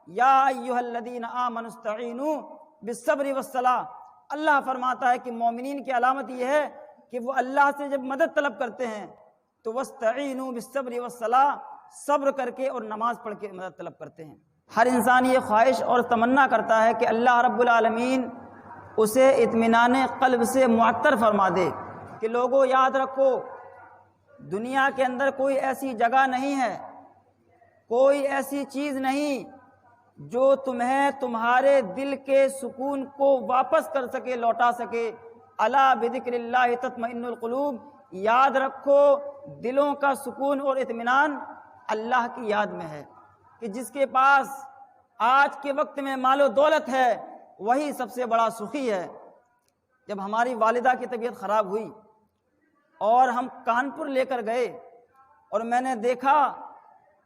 یا ایھا الذین آمنوا استعینوا بالصبر والصلاۃ۔ اللہ فرماتا ہے کہ مومنین کی علامت یہ ہے کہ وہ اللہ سے جب مدد طلب کرتے ہیں تو واستعینوا بالصبر والصلاۃ، صبر کر کے اور نماز پڑھ کے مدد طلب کرتے ہیں۔ ہر انسان یہ خواہش اور تمنا کرتا ہے کہ اللہ رب العالمین اسے اطمینان قلب سے معطر فرما دے کہ لوگوں یاد رکھو، دنیا کے اندر کوئی ایسی جگہ نہیں ہے، کوئی ایسی چیز نہیں جو تمہیں تمہارے دل کے سکون کو واپس کر سکے، لوٹا سکے۔ الا بذکر اللہ تطمئن القلوب، یاد رکھو دلوں کا سکون اور اطمینان اللہ کی یاد میں ہے، کہ جس کے پاس آج کے وقت میں مال و دولت ہے وہی سب سے بڑا سخی ہے۔ جب ہماری والدہ کی طبیعت خراب ہوئی اور ہم کانپور لے کر گئے اور میں نے دیکھا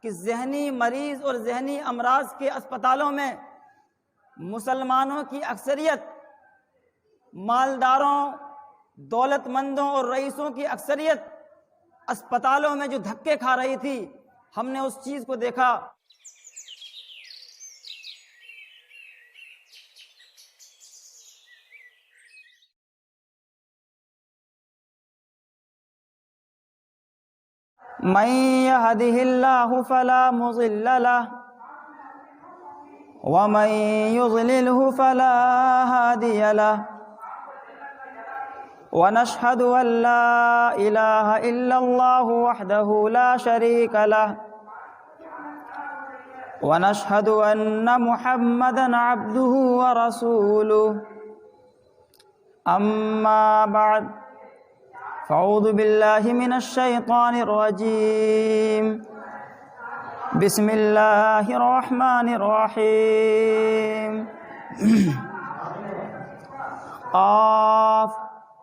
کہ ذہنی مریض اور ذہنی امراض کے اسپتالوں میں مسلمانوں کی اکثریت، مالداروں، دولت مندوں اور رئیسوں کی اکثریت اسپتالوں میں جو دھکے کھا رہی تھی، ہم نے اس چیز کو دیکھا۔ من يهده الله فلا مضل له ومن يضلله فلا هادي له، ونشهد أن لا إله إلا الله وحده لا شريك له، ونشهد أن محمدًا عبده ورسوله، أما بعد، فأعوذ بالله من الشيطان الرجيم، بسم الله الرحمن الرحيم، قاف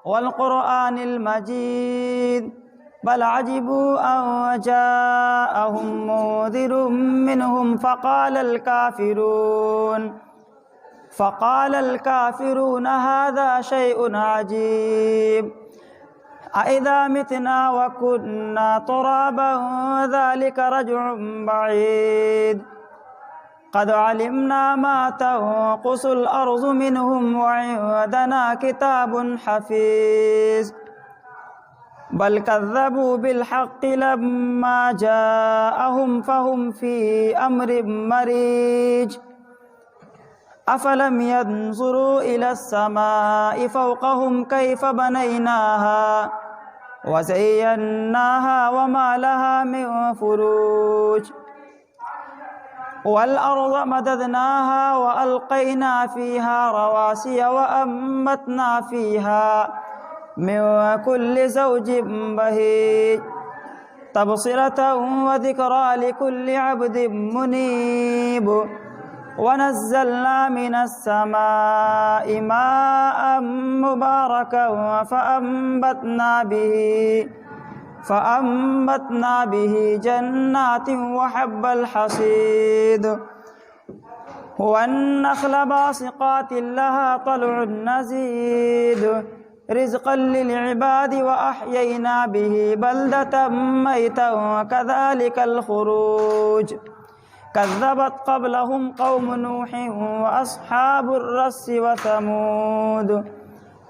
والقرآن المجيد، بل عجبوا أن جاءهم منذر منهم فقال الكافرون هذا شيء عجيب، أإذا متنا وكنا ترابا ذلك رجع بعيد، قد علمنا ما تنقص الأرض منهم وعندنا كتاب حفيظ، بل كذبوا بالحق لما جاءهم فهم في أمر مريج، أفلم ينظروا إلى السماء فوقهم كيف بنيناها وزيناها وما لها من فروج، والأرض مددناها وألقينا فيها رواسي وأنبتنا فيها من كل زوج بهيج، تبصرة وذكرى لكل عبد منيب، ونزلنا من السماء ماء مباركا فأنبتنا به جنات وحب الحصيد، والنخل باسقات لها طلع نضيد، رزقا للعباد وأحيينا به بلدة ميتا كذلك الخروج، كذبت قبلهم قوم نوح وأصحاب الرس وثمود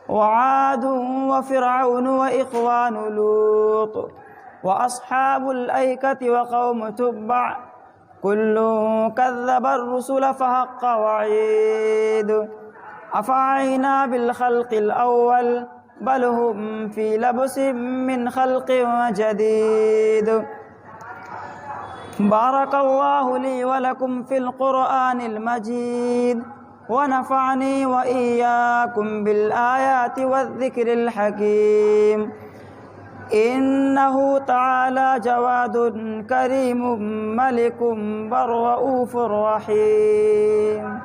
وعاد وفرعون وإخوان لوط وأصحاب الأيكة وقوم تبع، كل كذب الرسل فحق وعيد، أفعينا بالخلق الأول بل هم في لبس من خلق جديد۔ بارك الله لي ولكم في القرآن المجيد، ونفعني وإياكم بالآيات والذكر الحكيم، إنه تعالى جواد كريم ملك بر رؤوف رحيم۔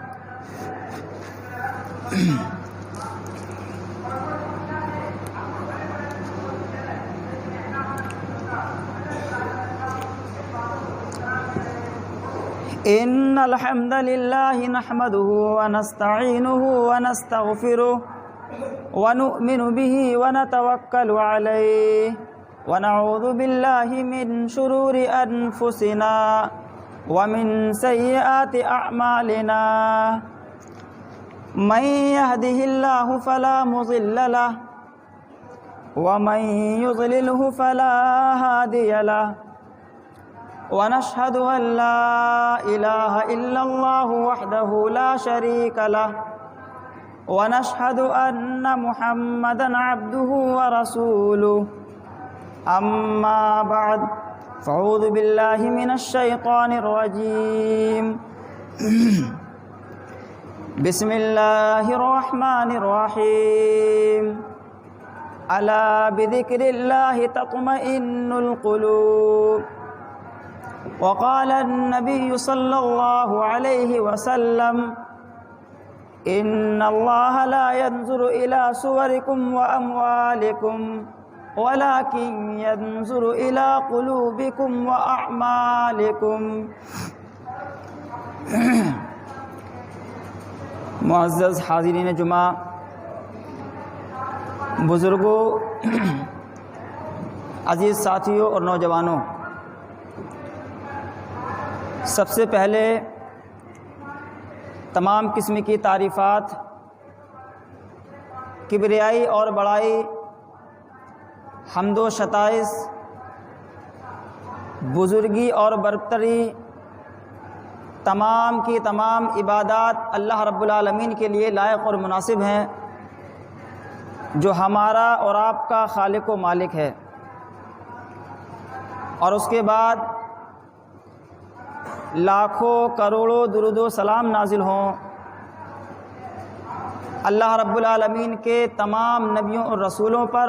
إن الحمد لله نحمده ونستعينه ونستغفره ونؤمن به ونتوكل عليه، ونعوذ بالله من شرور أنفسنا ومن سيئات أعمالنا من يهده الله فلا مضل له ومن يضلله فلا هادي له ونشهد أن لا إله إلا الله وحده لا شريك له ونشهد أن محمدًا عبده ورسوله أما بعد فأعوذ بالله من الشيطان الرجيم بسم الله الرحمن الرحيم ألا بذكر الله تطمئن القلوب وقال النبي صلى الله عليه وسلم إن الله لا ينظر إلى صوركم وأموالكم ولكن ينظر إلى قلوبكم وأعمالكم. معزز حاضرین جمعہ، بزرگوں، عزیز ساتھیوں اور نوجوانوں، سب سے پہلے تمام قسم کی تعریفات، کبریائی اور بڑائی، حمد و ستائش، بزرگی اور برتری، تمام کی تمام عبادات اللہ رب العالمین کے لیے لائق اور مناسب ہیں، جو ہمارا اور آپ کا خالق و مالک ہے۔ اور اس کے بعد لاکھوں کروڑوں درود و سلام نازل ہوں اللہ رب العالمین کے تمام نبیوں اور رسولوں پر،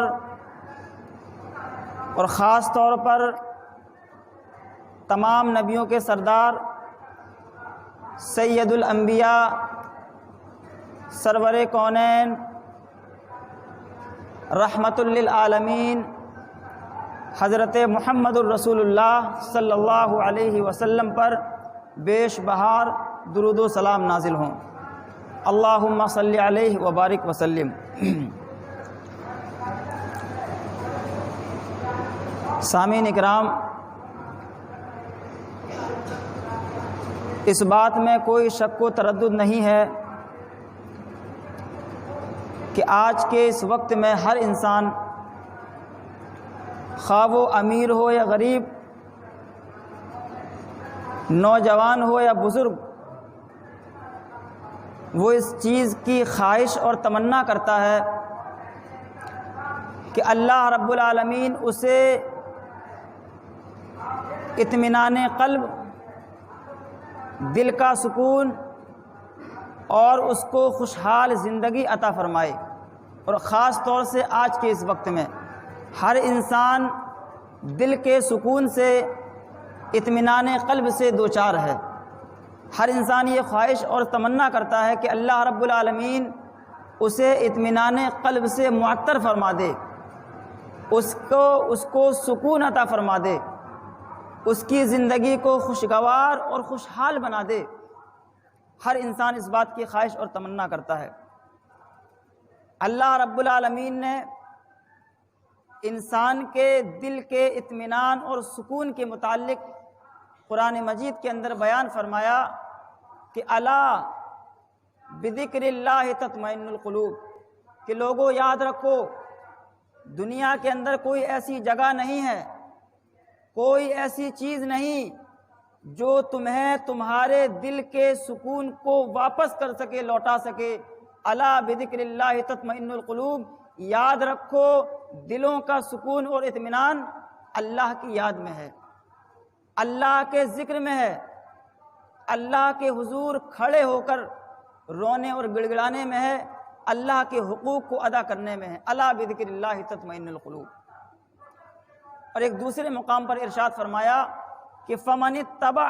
اور خاص طور پر تمام نبیوں کے سردار سید الانبیاء، سرور کونین، رحمت للعالمین حضرت محمد الرسول اللہ صلی اللہ علیہ وسلم پر بیش بہار درود و سلام نازل ہوں۔ اللہم صلی علیہ وبارک وسلم۔ سامعین اکرام، اس بات میں کوئی شک و تردد نہیں ہے کہ آج کے اس وقت میں ہر انسان، خواہ وہ امیر ہو یا غریب، نوجوان ہو یا بزرگ، وہ اس چیز کی خواہش اور تمنا کرتا ہے کہ اللہ رب العالمین اسے اطمینان قلب، دل کا سکون اور اس کو خوشحال زندگی عطا فرمائے۔ اور خاص طور سے آج کے اس وقت میں ہر انسان دل کے سکون سے، اطمینان قلب سے دوچار ہے۔ ہر انسان یہ خواہش اور تمنا کرتا ہے کہ اللہ رب العالمین اسے اطمینان قلب سے معطر فرما دے، اس کو سکون عطا فرما دے، اس کی زندگی کو خوشگوار اور خوشحال بنا دے۔ ہر انسان اس بات کی خواہش اور تمنا کرتا ہے۔ اللہ رب العالمین نے انسان کے دل کے اطمینان اور سکون کے متعلق قرآن مجید کے اندر بیان فرمایا کہ الا بذکر اللہ تطمئن القلوب، کہ لوگوں یاد رکھو، دنیا کے اندر کوئی ایسی جگہ نہیں ہے، کوئی ایسی چیز نہیں جو تمہیں تمہارے دل کے سکون کو واپس کر سکے، لوٹا سکے۔ الا بذکر اللہ تطمئن القلوب، یاد رکھو دلوں کا سکون اور اطمینان اللہ کی یاد میں ہے، اللہ کے ذکر میں ہے، اللہ کے حضور کھڑے ہو کر رونے اور گڑ گڑانے میں ہے، اللہ کے حقوق کو ادا کرنے میں ہے۔ الا بذکر اللہ تطمئن القلوب۔ اور ایک دوسرے مقام پر ارشاد فرمایا کہ فمن اتبع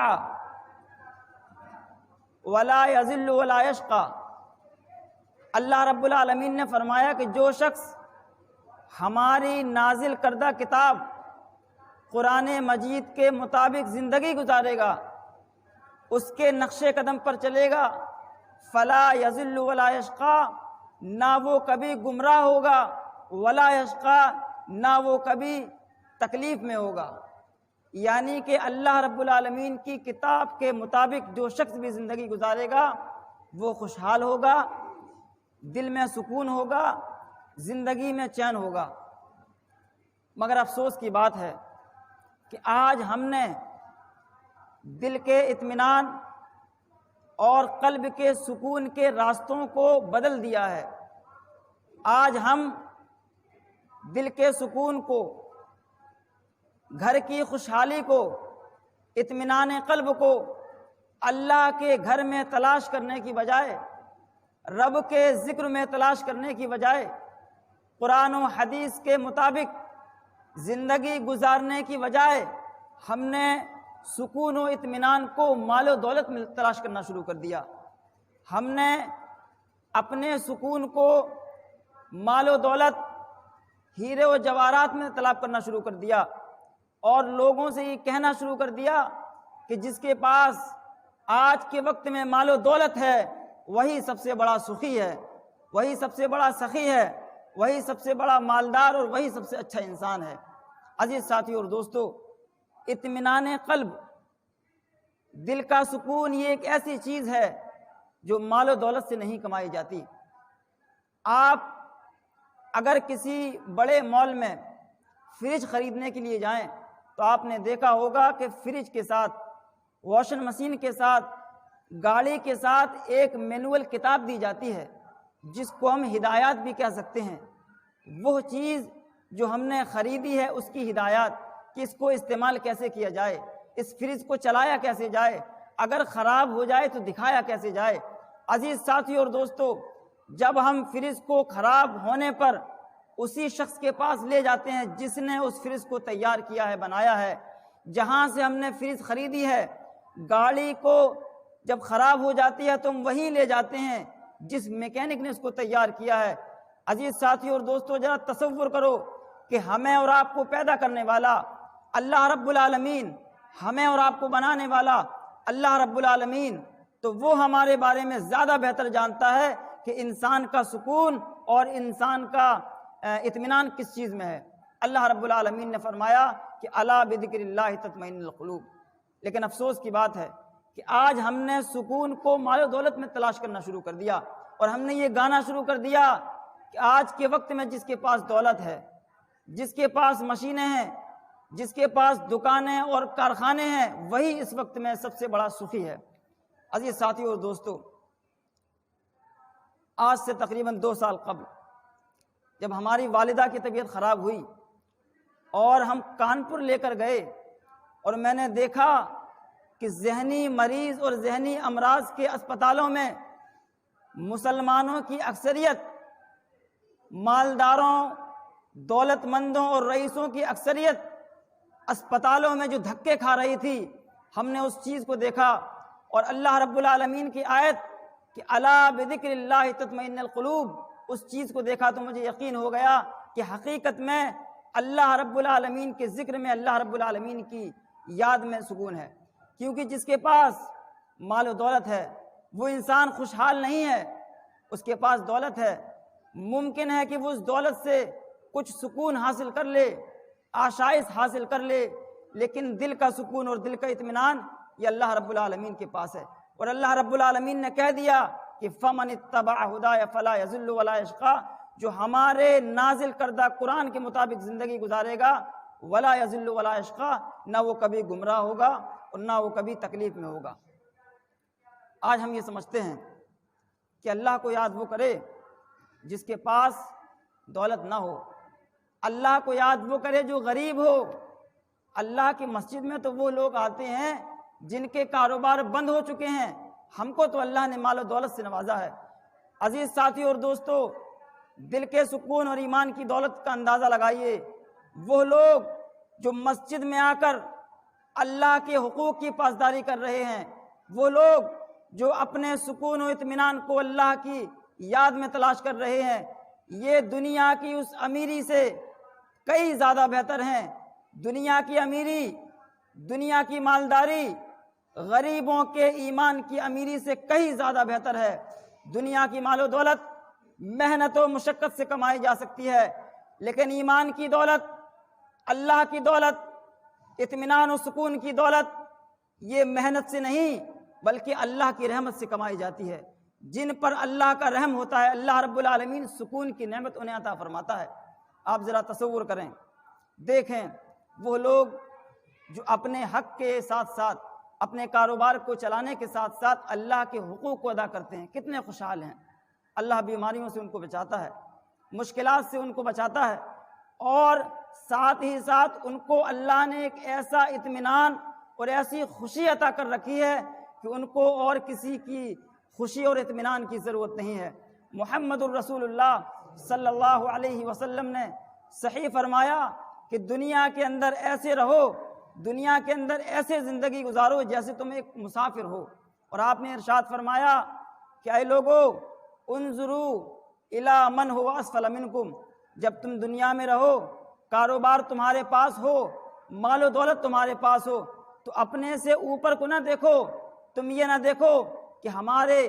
ولا یضل ولا یشقی، اللہ رب العالمین نے فرمایا کہ جو شخص ہماری نازل کردہ کتاب قرآن مجید کے مطابق زندگی گزارے گا، اس کے نقش قدم پر چلے گا، فلا یضل ولا یشقی، نہ وہ کبھی گمراہ ہوگا، ولا یشقی، نہ وہ کبھی تکلیف میں ہوگا۔ یعنی کہ اللہ رب العالمین کی کتاب کے مطابق جو شخص بھی زندگی گزارے گا وہ خوشحال ہوگا، دل میں سکون ہوگا، زندگی میں چین ہوگا۔ مگر افسوس کی بات ہے کہ آج ہم نے دل کے اطمینان اور قلب کے سکون کے راستوں کو بدل دیا ہے۔ آج ہم دل کے سکون کو، گھر کی خوشحالی کو، اطمینان قلب کو اللہ کے گھر میں تلاش کرنے کی بجائے، رب کے ذکر میں تلاش کرنے کی بجائے، قرآن و حدیث کے مطابق زندگی گزارنے کی بجائے ہم نے سکون و اطمینان کو مال و دولت میں تلاش کرنا شروع کر دیا۔ ہم نے اپنے سکون کو مال و دولت، ہیرے و جواہرات میں طلب کرنا شروع کر دیا، اور لوگوں سے یہ کہنا شروع کر دیا کہ جس کے پاس آج کے وقت میں مال و دولت ہے وہی سب سے بڑا سخی ہے، وہی سب سے بڑا سخی ہے، وہی سب سے بڑا مالدار اور وہی سب سے اچھا انسان ہے۔ عزیز ساتھیو اور دوستو، اطمینان قلب، دل کا سکون، یہ ایک ایسی چیز ہے جو مال و دولت سے نہیں کمائی جاتی۔ آپ اگر کسی بڑے مال میں فریج خریدنے کے لیے جائیں تو آپ نے دیکھا ہوگا کہ فریج کے ساتھ، واشنگ مشین کے ساتھ، گاڑی کے ساتھ ایک مینول کتاب دی جاتی ہے جس کو ہم ہدایات بھی کہہ سکتے ہیں۔ وہ چیز جو ہم نے خریدی ہے اس کی ہدایات کہ اس کو استعمال کیسے کیا جائے، اس فریج کو چلایا کیسے جائے، اگر خراب ہو جائے تو دکھایا کیسے جائے۔ عزیز ساتھی اور دوستو، جب ہم فریج کو خراب ہونے پر اسی شخص کے پاس لے جاتے ہیں جس نے اس فریج کو تیار کیا ہے، بنایا ہے، جہاں سے ہم نے فریج خریدی ہے، گاڑی کو جب خراب ہو جاتی ہے تو ہم وہیں لے جاتے ہیں جس میکینک نے اس کو تیار کیا ہے۔ عزیز ساتھی اور دوستو، ذرا تصور کرو کہ ہمیں اور آپ کو پیدا کرنے والا اللہ رب العالمین، ہمیں اور آپ کو بنانے والا اللہ رب العالمین، تو وہ ہمارے بارے میں زیادہ بہتر جانتا ہے کہ انسان کا سکون اور انسان کا اطمینان کس چیز میں ہے۔ اللہ رب العالمین نے فرمایا کہ الا بذکر اللہ تطمئن القلوب۔ لیکن افسوس کی بات ہے کہ آج ہم نے سکون کو مال و دولت میں تلاش کرنا شروع کر دیا، اور ہم نے یہ گانا شروع کر دیا کہ آج کے وقت میں جس کے پاس دولت ہے، جس کے پاس مشینیں ہیں، جس کے پاس دکانیں اور کارخانے ہیں، وہی اس وقت میں سب سے بڑا سخی ہے۔ عزیز ساتھیو اور دوستو، آج سے تقریباً 2 سال قبل جب ہماری والدہ کی طبیعت خراب ہوئی اور ہم کانپور لے کر گئے، اور میں نے دیکھا کہ ذہنی مریض اور ذہنی امراض کے اسپتالوں میں مسلمانوں کی اکثریت، مالداروں، دولت مندوں اور رئیسوں کی اکثریت اسپتالوں میں جو دھکے کھا رہی تھی، ہم نے اس چیز کو دیکھا، اور اللہ رب العالمین کی آیت کہ الا بذکر اللہ تطمئن القلوب، اس چیز کو دیکھا تو مجھے یقین ہو گیا کہ حقیقت میں اللہ رب العالمین کے ذکر میں، اللہ رب العالمین کی یاد میں سکون ہے۔ کیونکہ جس کے پاس مال و دولت ہے وہ انسان خوشحال نہیں ہے۔ اس کے پاس دولت ہے، ممکن ہے کہ وہ اس دولت سے کچھ سکون حاصل کر لے، آشائش حاصل کر لے، لیکن دل کا سکون اور دل کا اطمینان یہ اللہ رب العالمین کے پاس ہے۔ اور اللہ رب العالمین نے کہہ دیا کہ فَمَنِ اتَّبَعَ هُدَايَ فَلَا يَضِلُّ وَلَا يَشْقَىٰ، جو ہمارے نازل کردہ قرآن کے مطابق زندگی گزارے گا، وَلَا يَضِلُّ وَلَا يَشْقَىٰ، نہ وہ کبھی گمراہ ہوگا اور نہ وہ کبھی تکلیف میں ہوگا۔ آج ہم یہ سمجھتے ہیں کہ اللہ کو یاد وہ کرے جس کے پاس دولت نہ ہو، اللہ کو یاد وہ کرے جو غریب ہو۔ اللہ کی مسجد میں تو وہ لوگ آتے ہیں جن کے کاروبار بند ہو چکے ہیں، ہم کو تو اللہ نے مال و دولت سے نوازا ہے۔ عزیز ساتھیو اور دوستو، دل کے سکون اور ایمان کی دولت کا اندازہ لگائیے۔ وہ لوگ جو مسجد میں آ کر اللہ کے حقوق کی پاسداری کر رہے ہیں، وہ لوگ جو اپنے سکون و اطمینان کو اللہ کی یاد میں تلاش کر رہے ہیں، یہ دنیا کی اس امیری سے کئی زیادہ بہتر ہیں۔ دنیا کی امیری، دنیا کی مالداری غریبوں کے ایمان کی امیری سے کئی زیادہ بہتر ہے۔ دنیا کی مال و دولت محنت و مشقت سے کمائی جا سکتی ہے، لیکن ایمان کی دولت، اللہ کی دولت، اطمینان و سکون کی دولت یہ محنت سے نہیں بلکہ اللہ کی رحمت سے کمائی جاتی ہے۔ جن پر اللہ کا رحم ہوتا ہے اللہ رب العالمین سکون کی نعمت انہیں عطا فرماتا ہے۔ آپ ذرا تصور کریں، دیکھیں وہ لوگ جو اپنے حق کے ساتھ ساتھ اپنے کاروبار کو چلانے کے ساتھ ساتھ اللہ کے حقوق کو ادا کرتے ہیں، کتنے خوشحال ہیں۔ اللہ بیماریوں سے ان کو بچاتا ہے، مشکلات سے ان کو بچاتا ہے، اور ساتھ ہی ساتھ ان کو اللہ نے ایک ایسا اطمینان اور ایسی خوشی عطا کر رکھی ہے کہ ان کو اور کسی کی خوشی اور اطمینان کی ضرورت نہیں ہے۔ محمد الرسول اللہ صلی اللہ علیہ وسلم نے صحیح فرمایا کہ دنیا کے اندر ایسے رہو، دنیا کے اندر ایسے زندگی گزارو جیسے تم ایک مسافر ہو۔ اور آپ نے ارشاد فرمایا کہ اے لوگو انظروا الی من هو اسفل منکم، جب تم دنیا میں رہو، کاروبار تمہارے پاس ہو، مال و دولت تمہارے پاس ہو، تو اپنے سے اوپر کو نہ دیکھو۔ تم یہ نہ دیکھو کہ ہمارے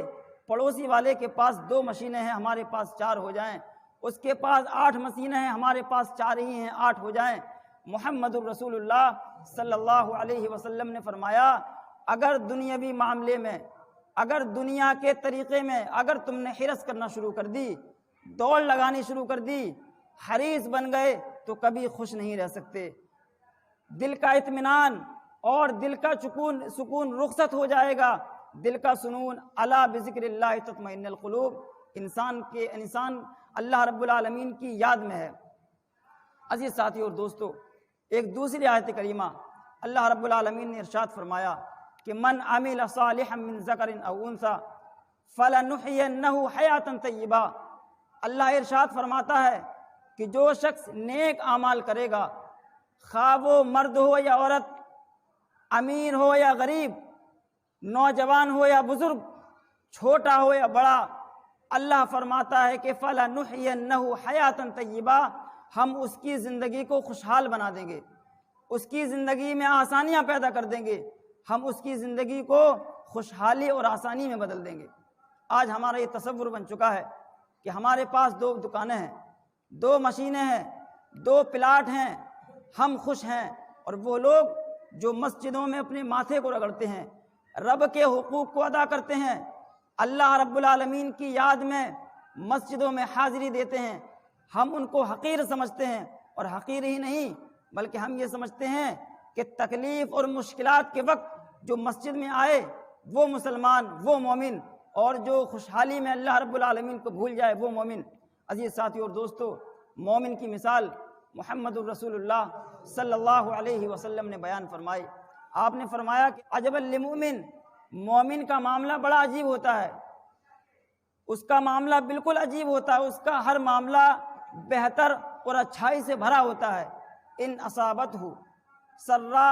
پڑوسی والے کے پاس 2 مشینیں ہیں ہمارے پاس 4 ہو جائیں، اس کے پاس 8 مشینیں ہیں ہمارے پاس 4 ہی ہیں 8 ہو جائیں۔ محمد الرسول اللہ صلی اللہ علیہ وسلم نے فرمایا اگر دنیاوی معاملے میں، اگر دنیا کے طریقے میں اگر تم نے حرص کرنا شروع کر دی، دوڑ لگانی شروع کر دی، حریص بن گئے تو کبھی خوش نہیں رہ سکتے۔ دل کا اطمینان اور دل کا سکون رخصت ہو جائے گا، دل کا سنون الا بذکر اللہ تطمئن القلوب، انسان اللہ رب العالمین کی یاد میں ہے۔ عزیز ساتھی اور دوستو، ایک دوسری آیت کریمہ اللہ رب العالمین نے ارشاد فرمایا کہ من عمل صالحا من ذکر او انثی فلنحینہ حیاتا طیبہ۔ اللہ ارشاد فرماتا ہے کہ جو شخص نیک اعمال کرے گا، خواہ وہ مرد ہو یا عورت، امیر ہو یا غریب، نوجوان ہو یا بزرگ، چھوٹا ہو یا بڑا، اللہ فرماتا ہے کہ فَلَنُحْيَنَّهُ حَيَاةً طَيِّبَةً، ہم اس کی زندگی کو خوشحال بنا دیں گے، اس کی زندگی میں آسانیاں پیدا کر دیں گے، ہم اس کی زندگی کو خوشحالی اور آسانی میں بدل دیں گے۔ آج ہمارا یہ تصور بن چکا ہے کہ ہمارے پاس 2 دکانیں ہیں، 2 مشینیں ہیں، 2 پلاٹ ہیں، ہم خوش ہیں، اور وہ لوگ جو مسجدوں میں اپنے ماتھے کو رگڑتے ہیں، رب کے حقوق کو ادا کرتے ہیں، اللہ رب العالمین کی یاد میں مسجدوں میں حاضری دیتے ہیں، ہم ان کو حقیر سمجھتے ہیں، اور حقیر ہی نہیں بلکہ ہم یہ سمجھتے ہیں کہ تکلیف اور مشکلات کے وقت جو مسجد میں آئے وہ مسلمان، وہ مومن، اور جو خوشحالی میں اللہ رب العالمین کو بھول جائے وہ مومن۔ عزیز ساتھی اور دوستو، مومن کی مثال محمد الرسول اللہ صلی اللہ علیہ وسلم نے بیان فرمائی۔ آپ نے فرمایا کہ عجبا للمؤمن، مومن کا معاملہ بڑا عجیب ہوتا ہے، اس کا معاملہ بالکل عجیب ہوتا ہے، اس کا ہر معاملہ بہتر اور اچھائی سے بھرا ہوتا ہے۔ ان اصابتہ سرا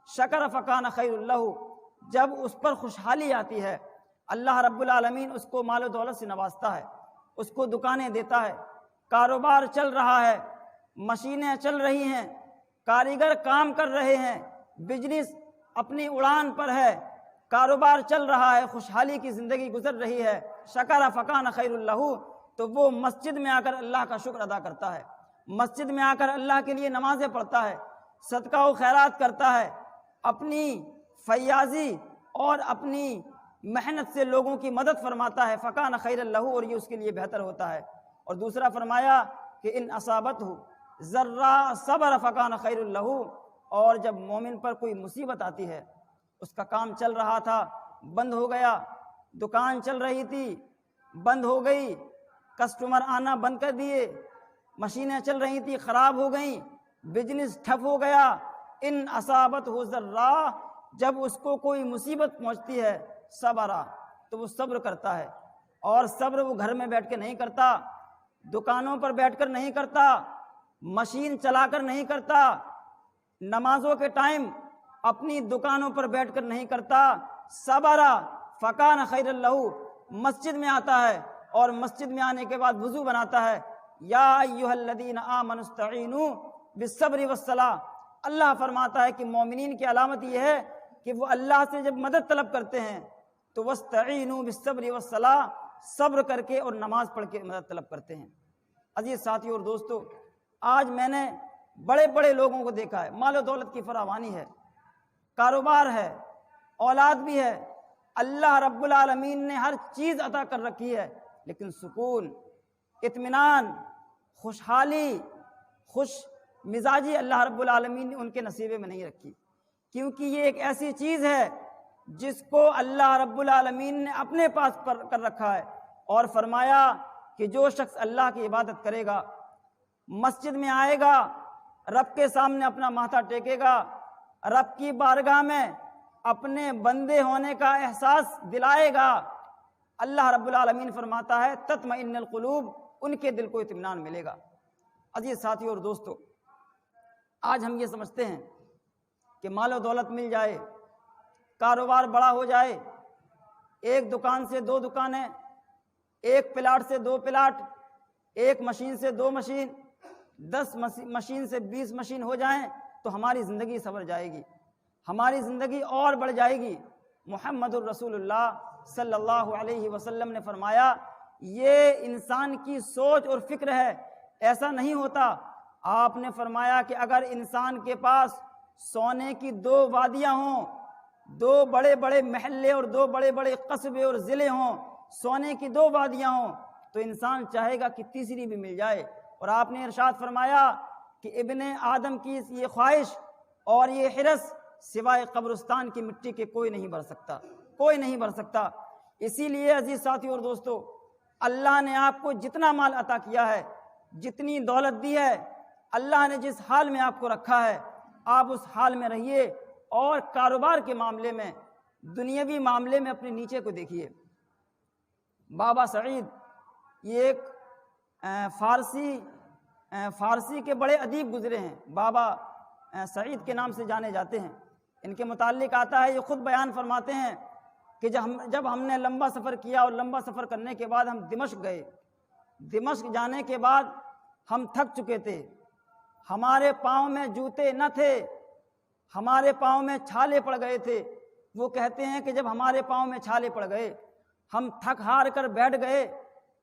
شکر فکان خیر لہ، جب اس پر خوشحالی آتی ہے اللہ رب العالمین اس کو مال و دولت سے نوازتا ہے، اس کو دکانیں دیتا ہے، کاروبار چل رہا ہے، مشینیں چل رہی ہیں، کاریگر کام کر رہے ہیں، بزنس اپنی اڑان پر ہے، کاروبار چل رہا ہے، خوشحالی کی زندگی گزر رہی ہے، شکر فکان خیر لہ، تو وہ مسجد میں آ کر اللہ کا شکر ادا کرتا ہے، مسجد میں آ کر اللہ کے لیے نمازیں پڑھتا ہے، صدقہ و خیرات کرتا ہے، اپنی فیاضی اور اپنی محنت سے لوگوں کی مدد فرماتا ہے، فکان خیر لہ، اور یہ اس کے لیے بہتر ہوتا ہے۔ اور دوسرا فرمایا کہ ان اصابتہ ذرا صبر فکان خیر لہ، اور جب مومن پر کوئی مصیبت آتی ہے، اس کا کام چل رہا تھا بند ہو گیا، دکان چل رہی تھی بند ہو گئی، کسٹمر آنا بند کر دیے، مشینیں چل رہی تھی خراب ہو گئیں، بزنس ٹھپ ہو گیا، ان اصابتہ ذرا، جب اس کو کوئی مصیبت پہنچتی ہے صبرا، تو وہ صبر کرتا ہے، اور صبر وہ گھر میں بیٹھ کے نہیں کرتا، دکانوں پر بیٹھ کر نہیں کرتا، مشین چلا کر نہیں کرتا، نمازوں کے ٹائم اپنی دکانوں پر بیٹھ کر نہیں کرتا، صبرا فکان خیر لہ، مسجد میں آتا ہے اور مسجد میں آنے کے بعد وضو بناتا ہے، یا ایھا الذین آمنوا استعینوا بالصبر والصلاۃ۔ اللہ فرماتا ہے کہ مومنین کی علامت یہ ہے کہ وہ اللہ سے جب مدد طلب کرتے ہیں تو واستعینوا بالصبر والصلاۃ، صبر کر کے اور نماز پڑھ کے مدد طلب کرتے ہیں۔ عزیز ساتھیو اور دوستو، آج میں نے بڑے بڑے لوگوں کو دیکھا ہے، مال و دولت کی فراوانی ہے، کاروبار ہے، اولاد بھی ہے، اللہ رب العالمین نے ہر چیز عطا کر رکھی ہے، لیکن سکون، اطمینان، خوشحالی، خوش مزاجی اللہ رب العالمین نے ان کے نصیبے میں نہیں رکھی، کیونکہ یہ ایک ایسی چیز ہے جس کو اللہ رب العالمین نے اپنے پاس کر رکھا ہے، اور فرمایا کہ جو شخص اللہ کی عبادت کرے گا، مسجد میں آئے گا، رب کے سامنے اپنا ماتھا ٹیکے گا، رب کی بارگاہ میں اپنے بندے ہونے کا احساس دلائے گا، اللہ رب العالمین فرماتا ہے تطمئن القلوب، ان کے دل کو اطمینان ملے گا۔ عزیز ساتھیوں اور دوستو، آج ہم یہ سمجھتے ہیں کہ مال و دولت مل جائے، کاروبار بڑا ہو جائے، ایک دکان سے 2 دکانیں، ایک پلاٹ سے 2 پلاٹ، ایک مشین سے 2 مشین، 10 مشین سے 20 مشین ہو جائیں تو ہماری زندگی سنور جائے گی، ہماری زندگی اور بڑھ جائے گی۔ محمد الرسول اللہ صلی اللہ علیہ وسلم نے فرمایا یہ انسان کی سوچ اور فکر ہے، ایسا نہیں ہوتا۔ آپ نے فرمایا کہ اگر انسان کے پاس سونے کی 2 وادیاں ہوں، 2 بڑے بڑے محلے اور 2 بڑے بڑے قصبے اور ضلع ہوں، سونے کی 2 وادیاں ہوں، تو انسان چاہے گا کہ تیسری بھی مل جائے۔ اور آپ نے ارشاد فرمایا کہ ابن آدم کی یہ خواہش اور یہ حرص سوائے قبرستان کی مٹی کے کوئی نہیں بھر سکتا، کوئی نہیں بھر سکتا۔ اسی لیے عزیز ساتھیوں اور دوستو، اللہ نے آپ کو جتنا مال عطا کیا ہے، جتنی دولت دی ہے، اللہ نے جس حال میں آپ کو رکھا ہے، آپ اس حال میں رہیے، اور کاروبار کے معاملے میں، دنیاوی معاملے میں اپنے نیچے کو دیکھیے۔ بابا سعید یہ ایک فارسی کے بڑے ادیب گزرے ہیں، بابا سعید کے نام سے جانے جاتے ہیں۔ ان کے متعلق آتا ہے، یہ خود بیان فرماتے ہیں کہ جب ہم نے لمبا سفر کیا اور لمبا سفر کرنے کے بعد ہم دمشق گئے، دمشق جانے کے بعد ہم تھک چکے تھے، ہمارے پاؤں میں جوتے نہ تھے، ہمارے پاؤں میں چھالے پڑ گئے تھے۔ وہ کہتے ہیں کہ جب ہمارے پاؤں میں چھالے پڑ گئے، ہم تھک ہار کر بیٹھ گئے،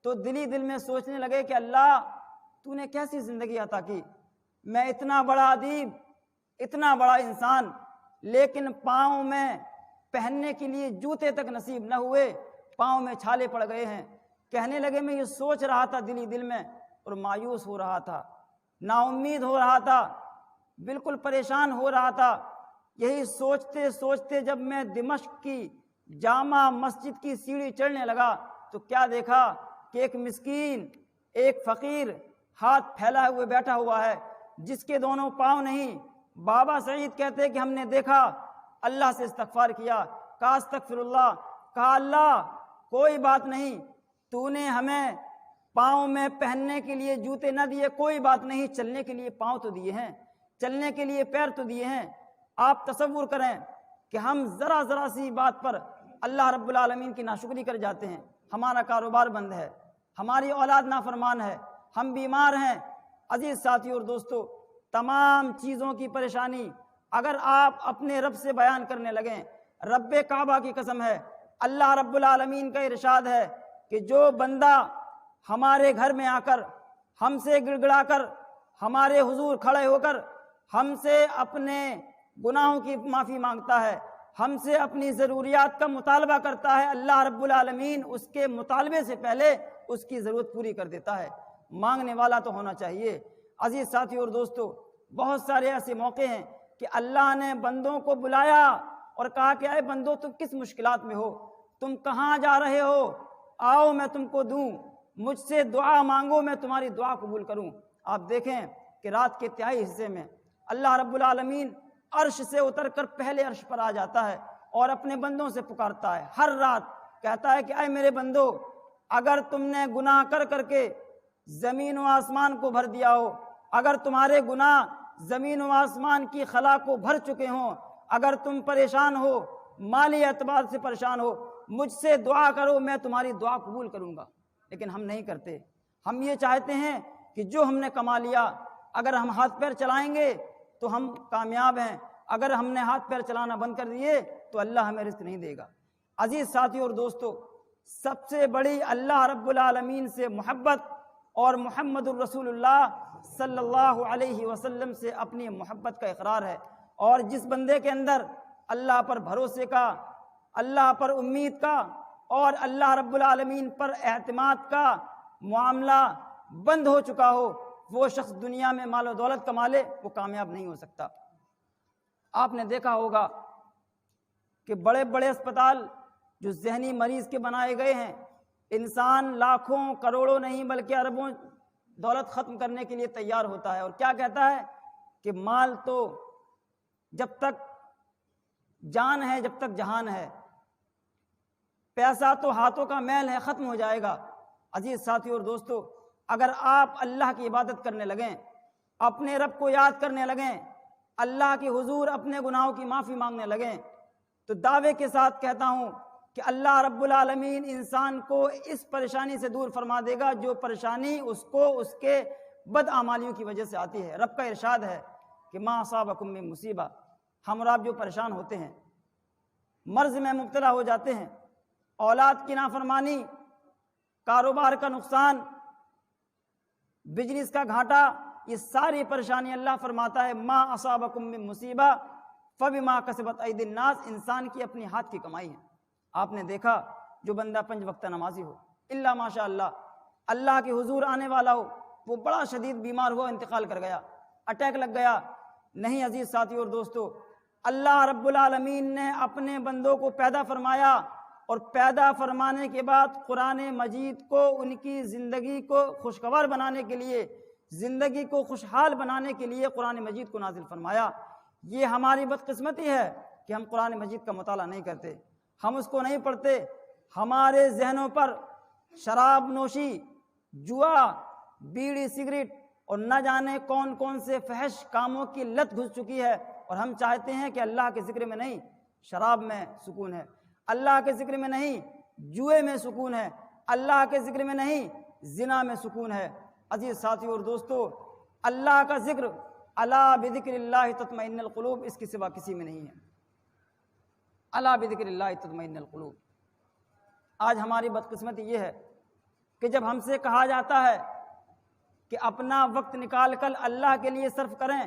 تو دل ہی دل میں سوچنے لگے کہ اللہ تو نے کیسی زندگی عطا کی، میں اتنا بڑا ادیب، اتنا بڑا انسان، لیکن پاؤں میں پہننے کے لیے جوتے تک نصیب نہ ہوئے، پاؤں میں چھالے پڑ گئے ہیں۔ کہنے لگے میں یہ سوچ رہا تھا دل ہی دل میں، اور مایوس ہو رہا تھا، نا امید ہو رہا تھا، بالکل پریشان ہو رہا تھا۔ یہی سوچتے سوچتے جب میں دمشق کی جامع مسجد کی سیڑھی چڑھنے لگا تو کیا دیکھا کہ ایک مسکین، ایک فقیر ہاتھ پھیلائے ہوئے بیٹھا ہوا ہے، جس کے دونوں پاؤں نہیں۔ بابا سعید کہتے کہ ہم نے دیکھا، اللہ سے استغفار کیا، کہا استغفر اللہ، کہا اللہ کوئی بات نہیں، تو نے ہمیں پاؤں میں پہننے کے لیے جوتے نہ دیے، کوئی بات نہیں، چلنے کے لیے پاؤں تو دیے ہیں، چلنے کے لیے پیر تو دیے ہیں۔ آپ تصور کریں کہ ہم ذرا ذرا سی بات پر اللہ رب العالمین کی ناشکری کر جاتے ہیں، ہمارا کاروبار بند ہے، ہماری اولاد نافرمان ہے، ہم بیمار ہیں۔ عزیز ساتھیوں اور دوستو، تمام چیزوں کی پریشانی اگر آپ اپنے رب سے بیان کرنے لگیں، رب کعبہ کی قسم ہے، اللہ رب العالمین کا ارشاد ہے کہ جو بندہ ہمارے گھر میں آ کر ہم سے گڑ گڑا کر ہمارے حضور کھڑے ہو کر ہم سے اپنے گناہوں کی معافی مانگتا ہے، ہم سے اپنی ضروریات کا مطالبہ کرتا ہے، اللہ رب العالمین اس کے مطالبے سے پہلے اس کی ضرورت پوری کر دیتا ہے۔ مانگنے والا تو ہونا چاہیے۔ عزیز ساتھیوں اور دوستو، بہت سارے ایسے موقع ہیں کہ اللہ نے بندوں کو بلایا اور کہا کہ اے بندو تم کس مشکلات میں ہو، تم کہاں جا رہے ہو، آؤ میں تم کو دوں، مجھ سے دعا مانگو میں تمہاری دعا قبول کروں۔ آپ دیکھیں کہ رات کے تہائی حصے میں اللہ رب العالمین عرش سے اتر کر پہلے عرش پر آ جاتا ہے اور اپنے بندوں سے پکارتا ہے، ہر رات کہتا ہے کہ اے میرے بندو، اگر تم نے گناہ کر کر کے زمین و آسمان کو بھر دیا ہو، اگر تمہارے گناہ زمین و آسمان کی خلا کو بھر چکے ہوں، اگر تم پریشان ہو، مالی اعتبار سے پریشان ہو، مجھ سے دعا کرو میں تمہاری دعا قبول کروں گا۔ لیکن ہم نہیں کرتے، ہم یہ چاہتے ہیں کہ جو ہم نے کما لیا اگر ہم ہاتھ پیر چلائیں گے تو ہم کامیاب ہیں، اگر ہم نے ہاتھ پیر چلانا بند کر دیے تو اللہ ہمیں رزق نہیں دے گا۔ عزیز ساتھیوں اور دوستو، سب سے بڑی اللہ رب العالمین سے محبت اور محمد الرسول اللہ صلی اللہ علیہ وسلم سے اپنی محبت کا اقرار ہے۔ اور جس بندے کے اندر اللہ پر بھروسے کا، اللہ پر امید کا اور اللہ رب العالمین پر اعتماد کا معاملہ بند ہو چکا ہو، وہ شخص دنیا میں مال و دولت کما لے، وہ کامیاب نہیں ہو سکتا۔ آپ نے دیکھا ہوگا کہ بڑے بڑے اسپتال جو ذہنی مریض کے بنائے گئے ہیں، انسان لاکھوں کروڑوں نہیں بلکہ اربوں دولت ختم کرنے کے لیے تیار ہوتا ہے، اور کیا کہتا ہے کہ مال تو جب تک جان ہے، جب تک جہان ہے، پیسہ تو ہاتھوں کا میل ہے، ختم ہو جائے گا۔ عزیز ساتھی اور دوستو، اگر آپ اللہ کی عبادت کرنے لگیں، اپنے رب کو یاد کرنے لگیں، اللہ کے حضور اپنے گناہوں کی معافی مانگنے لگیں، تو دعوے کے ساتھ کہتا ہوں کہ اللہ رب العالمین انسان کو اس پریشانی سے دور فرما دے گا جو پریشانی اس کو اس کے بد اعمالیوں کی وجہ سے آتی ہے۔ رب کا ارشاد ہے کہ ما اصابکم من مصیبہ، ہم اور آپ جو پریشان ہوتے ہیں، مرض میں مبتلا ہو جاتے ہیں، اولاد کی نافرمانی، کاروبار کا نقصان، بزنس کا گھاٹا، یہ ساری پریشانی اللہ فرماتا ہے ما اصابکم من مصیبہ فبما کسبت ایدی الناس، انسان کی اپنی ہاتھ کی کمائی ہے۔ آپ نے دیکھا جو بندہ 5 وقت نمازی ہو، الا ماشاء اللہ، اللہ کے حضور آنے والا ہو، وہ بڑا شدید بیمار ہوا، انتقال کر گیا، اٹیک لگ گیا، نہیں عزیز ساتھی اور دوستو، اللہ رب العالمین نے اپنے بندوں کو پیدا فرمایا، اور پیدا فرمانے کے بعد قرآن مجید کو ان کی زندگی کو خوشگوار بنانے کے لیے، زندگی کو خوشحال بنانے کے لیے قرآن مجید کو نازل فرمایا۔ یہ ہماری بدقسمتی ہے کہ ہم قرآن مجید کا مطالعہ نہیں کرتے، ہم اس کو نہیں پڑھتے، ہمارے ذہنوں پر شراب نوشی، جوا، بیڑی سگریٹ اور نہ جانے کون کون سے فحش کاموں کی لت گھس چکی ہے، اور ہم چاہتے ہیں کہ اللہ کے ذکر میں نہیں شراب میں سکون ہے، اللہ کے ذکر میں نہیں جوئے میں سکون ہے، اللہ کے ذکر میں نہیں زنا میں سکون ہے۔ عزیز ساتھی اور دوستو، اللہ کا ذکر، الا بذکر اللہ تطمئن القلوب، اس کے سوا کسی میں نہیں ہے۔ الا بذکر اللہ تطمئن القلوب۔ آج ہماری بدقسمتی یہ ہے کہ جب ہم سے کہا جاتا ہے کہ اپنا وقت نکال کر اللہ کے لیے صرف کریں،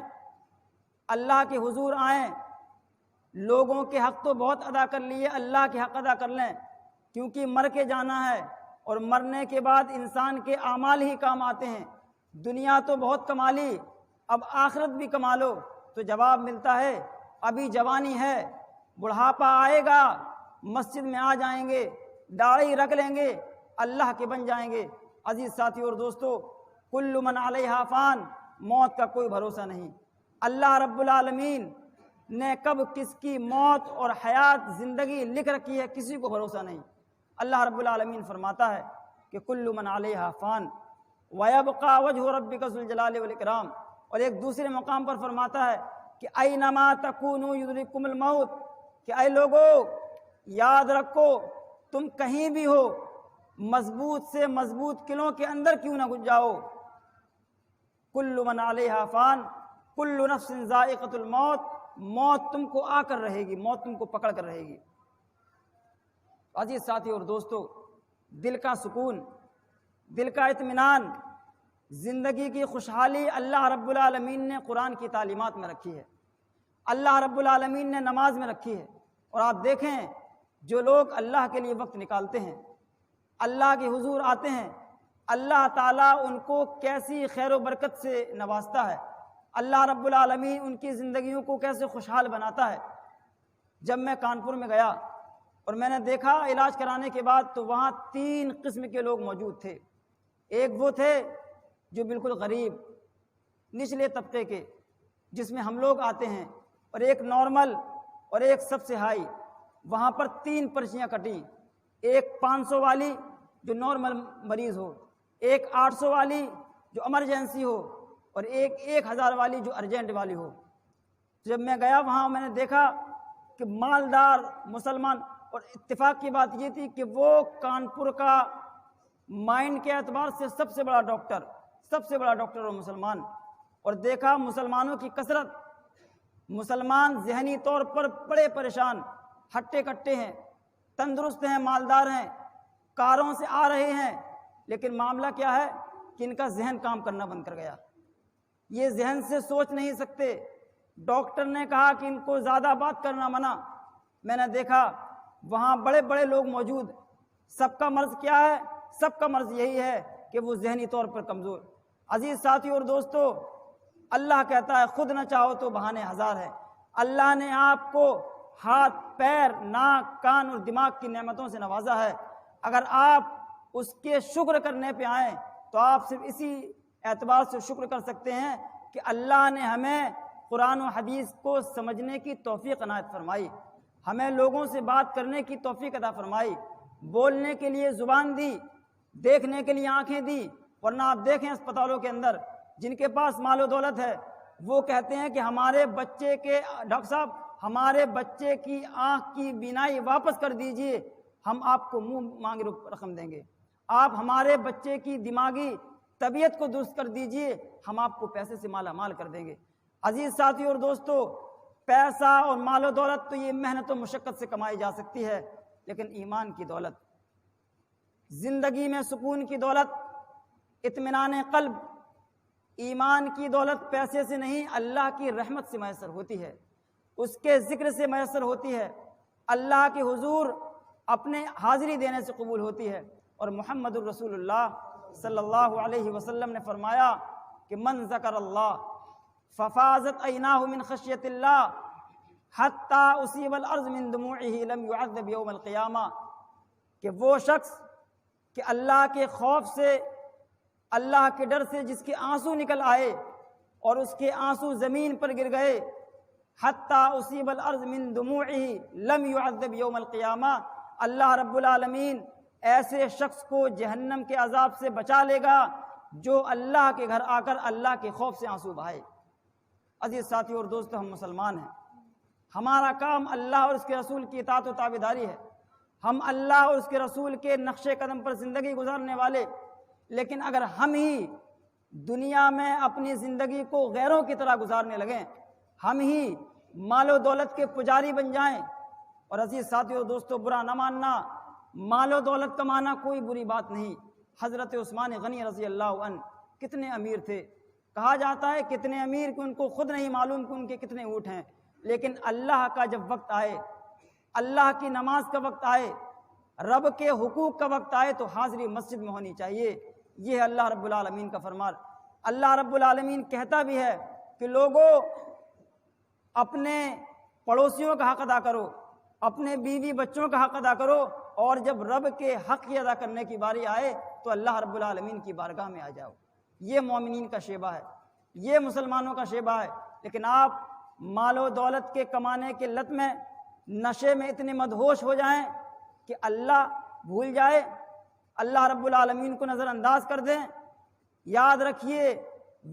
اللہ کے حضور آئیں، لوگوں کے حق تو بہت ادا کر لیے، اللہ کے حق ادا کر لیں، کیونکہ مر کے جانا ہے، اور مرنے کے بعد انسان کے اعمال ہی کام آتے ہیں۔ دنیا تو بہت کما لی، اب آخرت بھی کما لو، تو جواب ملتا ہے ابھی جوانی ہے، بڑھاپا آئے گا، مسجد میں آ جائیں گے، داڑھی رکھ لیں گے، اللہ کے بن جائیں گے۔ عزیز ساتھی اور دوستو، کل من علیہا فان، موت کا کوئی بھروسہ نہیں۔ اللہ رب العالمین نے کب کس کی موت اور حیات، زندگی لکھ رکھی ہے، کسی کو بھروسہ نہیں۔ اللہ رب العالمین فرماتا ہے کہ کل من علیہا فان ویبقى وجہ ربک ذو الجلال والاکرام، اور ایک دوسرے مقام پر فرماتا ہے کہ اینما تکونوا یدرککم الموت، کہ اے لوگو یاد رکھو تم کہیں بھی ہو، مضبوط سے مضبوط قلعوں کے اندر کیوں نہ گھس جاؤ، کل من علیہا فان کل نفس ذائقۃ الموت، موت تم کو آ کر رہے گی، موت تم کو پکڑ کر رہے گی۔ عزیز ساتھی اور دوستو، دل کا سکون، دل کا اطمینان، زندگی کی خوشحالی اللہ رب العالمین نے قرآن کی تعلیمات میں رکھی ہے، اللہ رب العالمین نے نماز میں رکھی ہے۔ اور آپ دیکھیں جو لوگ اللہ کے لیے وقت نکالتے ہیں، اللہ کے حضور آتے ہیں، اللہ تعالیٰ ان کو کیسی خیر و برکت سے نوازتا ہے، اللہ رب العالمین ان کی زندگیوں کو کیسے خوشحال بناتا ہے۔ جب میں کانپور میں گیا اور میں نے دیکھا علاج کرانے کے بعد، تو وہاں 3 قسم کے لوگ موجود تھے۔ ایک وہ تھے جو بالکل غریب، نچلے طبقے کے، جس میں ہم لوگ آتے ہیں، اور ایک نارمل، اور ایک سب سے ہائی۔ وہاں پر 3 پرچیاں کٹی، ایک 500 والی جو نارمل مریض ہو، ایک 800 والی جو ایمرجنسی ہو، اور ایک 1000 والی جو ارجنٹ والی ہو۔ جب میں گیا وہاں، میں نے دیکھا کہ مالدار مسلمان، اور اتفاق کی بات یہ تھی کہ وہ کانپور کا مائنڈ کے اعتبار سے سب سے بڑا ڈاکٹر اور مسلمان، اور دیکھا مسلمانوں کی کثرت، مسلمان ذہنی طور پر بڑے پریشان، ہٹے کٹے ہیں، تندرست ہیں، مالدار ہیں، کاروں سے آ رہے ہیں، لیکن معاملہ کیا ہے کہ ان کا ذہن کام کرنا بند کر گیا۔ یہ ذہن سے سوچ نہیں سکتے۔ ڈاکٹر نے کہا کہ ان کو زیادہ بات کرنا منع، میں نے دیکھا وہاں بڑے بڑے لوگ موجود، سب کا مرض کیا ہے؟ سب کا مرض یہی ہے کہ وہ ذہنی طور پر کمزور۔ عزیز ساتھیو اور دوستو، اللہ کہتا ہے خود نہ چاہو تو بہانے ہزار ہے۔ اللہ نے آپ کو ہاتھ، پیر، ناک، کان اور دماغ کی نعمتوں سے نوازا ہے۔ اگر آپ اس کے شکر کرنے پہ آئیں تو آپ صرف اسی اعتبار سے شکر کر سکتے ہیں کہ اللہ نے ہمیں قرآن و حدیث کو سمجھنے کی توفیق عنایت فرمائی، ہمیں لوگوں سے بات کرنے کی توفیق عطا فرمائی، بولنے کے لیے زبان دی، دیکھنے کے لیے آنکھیں دی۔ ورنہ آپ دیکھیں اسپتالوں کے اندر جن کے پاس مال و دولت ہے وہ کہتے ہیں کہ ہمارے بچے کے ڈاکٹر صاحب ہمارے بچے کی آنکھ کی بینائی واپس کر دیجئے، ہم آپ کو منہ مانگے رقم دیں گے۔ آپ ہمارے بچے کی دماغی طبیعت کو درست کر دیجئے، ہم آپ کو پیسے سے مالا مال کر دیں گے۔ عزیز ساتھی اور دوستو، پیسہ اور مال و دولت تو یہ محنت و مشقت سے کمائی جا سکتی ہے، لیکن ایمان کی دولت، زندگی میں سکون کی دولت، اطمینان قلب، ایمان کی دولت پیسے سے نہیں اللہ کی رحمت سے میسر ہوتی ہے، اس کے ذکر سے میسر ہوتی ہے، اللہ کے حضور اپنے حاضری دینے سے قبول ہوتی ہے۔ اور محمد الرسول اللہ صلی اللہ علیہ وسلم نے فرمایا کہ من ذکر اللہ ففاضت عیناہ من خشیت اللہ حتی اصیب الارض من دموعہ لم یعذب یوم القیامہ، کہ وہ شخص کہ اللہ کے خوف سے، اللہ کے ڈر سے جس کے آنسو نکل آئے اور اس کے آنسو زمین پر گر گئے، حتی اصیب الارض من دموعہ لم یعذب یوم القیامہ، اللہ رب العالمین ایسے شخص کو جہنم کے عذاب سے بچا لے گا جو اللہ کے گھر آ کر اللہ کے خوف سے آنسو بہائے۔ عزیز ساتھی اور دوستو، ہم مسلمان ہیں، ہمارا کام اللہ اور اس کے رسول کی اطاعت و تابعداری ہے، ہم اللہ اور اس کے رسول کے نقش قدم پر زندگی گزارنے والے، لیکن اگر ہم ہی دنیا میں اپنی زندگی کو غیروں کی طرح گزارنے لگیں، ہم ہی مال و دولت کے پجاری بن جائیں، اور عزیز ساتھی اور دوستو برا نہ ماننا، مال و دولت کمانا کوئی بری بات نہیں۔ حضرت عثمان غنی رضی اللہ عنہ کتنے امیر تھے، کہا جاتا ہے کتنے امیر کہ ان کو خود نہیں معلوم کہ ان کے کتنے اونٹ ہیں، لیکن اللہ کا جب وقت آئے، اللہ کی نماز کا وقت آئے، رب کے حقوق کا وقت آئے تو حاضری مسجد میں ہونی چاہیے۔ یہ ہے اللہ رب العالمین کا فرمان۔ اللہ رب العالمین کہتا بھی ہے کہ لوگوں اپنے پڑوسیوں کا حق ادا کرو، اپنے بیوی بچوں کا حق ادا کرو، اور جب رب کے حق کی ادا کرنے کی باری آئے تو اللہ رب العالمین کی بارگاہ میں آ جاؤ۔ یہ مومنین کا شیبہ ہے، یہ مسلمانوں کا شیبہ ہے۔ لیکن آپ مال و دولت کے کمانے کے لت میں، نشے میں اتنے مدہوش ہو جائیں کہ اللہ بھول جائے، اللہ رب العالمین کو نظر انداز کر دیں۔ یاد رکھیے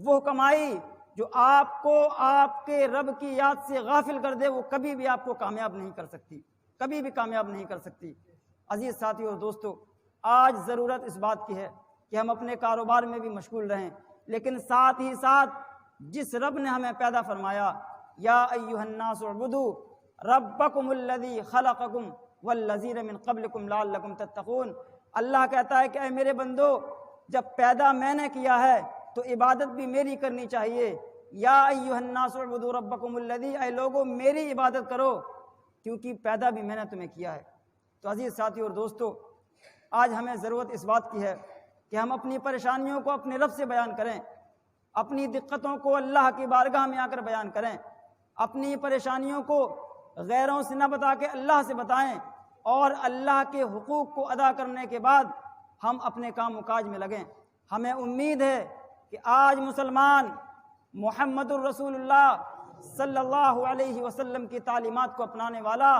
وہ کمائی جو آپ کو آپ کے رب کی یاد سے غافل کر دے وہ کبھی بھی آپ کو کامیاب نہیں کر سکتی، کبھی بھی کامیاب نہیں کر سکتی۔ عزیز ساتھیو اور دوستو، آج ضرورت اس بات کی ہے کہ ہم اپنے کاروبار میں بھی مشغول رہیں، لیکن ساتھ ہی ساتھ جس رب نے ہمیں پیدا فرمایا، یا ایھا الناس اعبدوا ربکم الذی خلقکم والذین من قبلکم لعلکم تتقون، اللہ کہتا ہے کہ اے میرے بندو، جب پیدا میں نے کیا ہے تو عبادت بھی میری کرنی چاہیے۔ یا ایھا الناس اعبدوا ربکم الذی، اے لوگو میری عبادت کرو کیونکہ پیدا بھی میں نے تمہیں کیا ہے۔ تو عزیز ساتھی اور دوستو، آج ہمیں ضرورت اس بات کی ہے کہ ہم اپنی پریشانیوں کو اپنے رب سے بیان کریں، اپنی دقتوں کو اللہ کی بارگاہ میں آ کر بیان کریں، اپنی پریشانیوں کو غیروں سے نہ بتا کے اللہ سے بتائیں، اور اللہ کے حقوق کو ادا کرنے کے بعد ہم اپنے کام و کاج میں لگیں۔ ہمیں امید ہے کہ آج مسلمان محمد الرسول اللہ صلی اللہ علیہ وسلم کی تعلیمات کو اپنانے والا،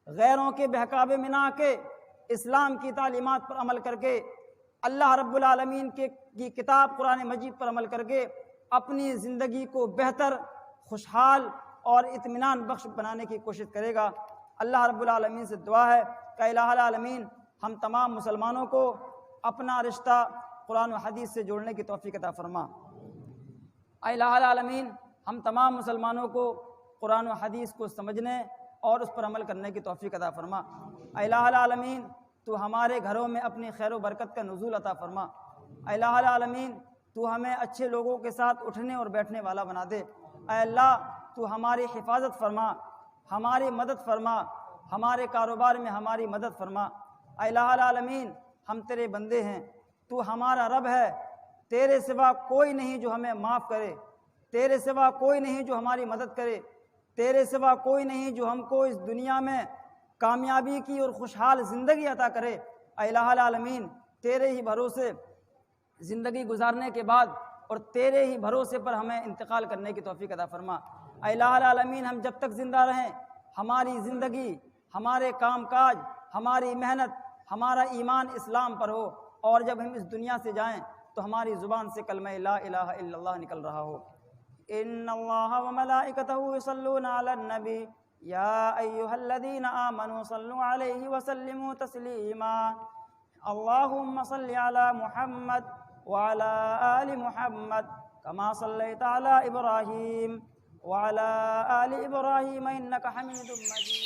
غیروں کے بہکاوے میں نہ آ کے اسلام کی تعلیمات پر عمل کر کے، اللہ رب العالمین کی کتاب قرآن مجید پر عمل کر کے اپنی زندگی کو بہتر، خوشحال اور اطمینان بخش بنانے کی کوشش کرے گا۔ اللہ رب العالمین سے دعا ہے کہ الہ العالمین ہم تمام مسلمانوں کو اپنا رشتہ قرآن و حدیث سے جوڑنے کی توفیق عطا فرما۔ الہ العالمین ہم تمام مسلمانوں کو قرآن و حدیث کو سمجھنے اور اس پر عمل کرنے کی توفیق عطا فرما۔ الہ العالمین تو ہمارے گھروں میں اپنی خیر و برکت کا نزول عطا فرما۔ الہ العالمین تو ہمیں اچھے لوگوں کے ساتھ اٹھنے اور بیٹھنے والا بنا دے۔ اے اللہ تو ہماری حفاظت فرما، ہماری مدد فرما، ہمارے کاروبار میں ہماری مدد فرما۔ اے الہ العالمین ہم تیرے بندے ہیں، تو ہمارا رب ہے، تیرے سوا کوئی نہیں جو ہمیں معاف کرے، تیرے سوا کوئی نہیں جو ہماری مدد کرے، تیرے سوا کوئی نہیں جو ہم کو اس دنیا میں کامیابی کی اور خوشحال زندگی عطا کرے۔ اے الہ العالمین تیرے ہی بھروسے زندگی گزارنے کے بعد اور تیرے ہی بھروسے پر ہمیں انتقال کرنے کی توفیق عطا فرما۔ اے الہ العالمین ہم جب تک زندہ رہیں ہماری زندگی، ہمارے کام کاج، ہماری محنت، ہمارا ایمان اسلام پر ہو، اور جب ہم اس دنیا سے جائیں تو ہماری زبان سے کلمہ لا الہ الا اللہ نکل رہا ہو۔ ان اللہ وملائکتہ یصلون علی النبی یا ایھا الذین آمنوا صلوا علیہ وسلموا تسلیما اللہم صل علی محمد وعلی آل محمد کما صلیت علی ابراہیم وعلی آل ابراہیم انک حمید مجید۔